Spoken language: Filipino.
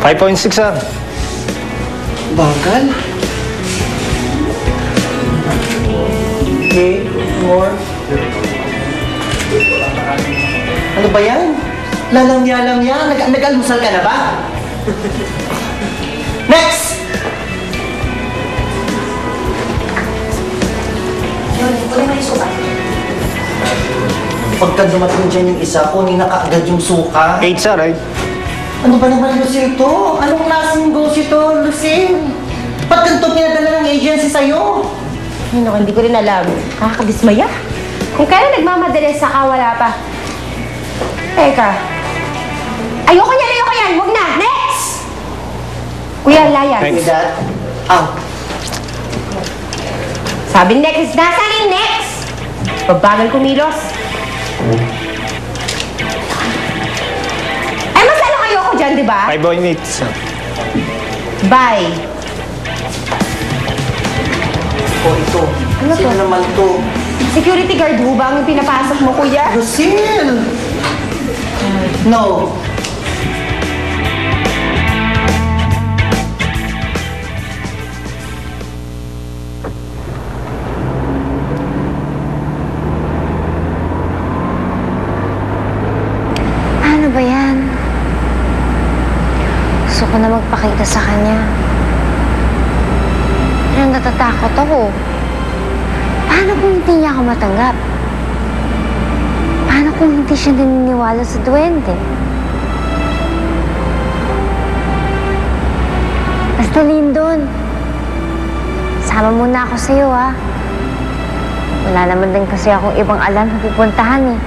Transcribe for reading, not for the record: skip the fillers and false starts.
5.6, sir. Bagal. Okay, more. Ano ba yan? Lalamya-lamya. Nag-almusal ka na ba? Next! Pagka dumating dyan yung isa, kunin na kaagad yung suka. 8, sir. Ano ba naman, Lucille, to? Anong klaseng gossip to, Lucille? Ba't ganito pinadala ng agency sa'yo? Ay, naku, hindi ko rin alam. Nakakadismaya. Kung kaya nagmamadali sa wala pa. Teka. Ayoko yan! Huwag na! Next! Kuya, layas. With that, out. Sabi next, nasaan yung next? Pagbagal kumilos. Ay, mas ano kayo ko dyan, di ba? 5.8, sir. Bye. O ito, Ano sino to? naman to? Security guard mo ba ang pinapasok mo, kuya? Lucille! No. Ano ba yan? Gusto ko na magpakita sa kanya. Pero natatakot ako. Paano kung hindi niya ako matanggap? Paano kung hindi siya naniniwala sa duwende? Basta Lindon, sama muna ako sa'yo, ha? Wala naman din kasi akong ibang alam na pupuntahan, eh.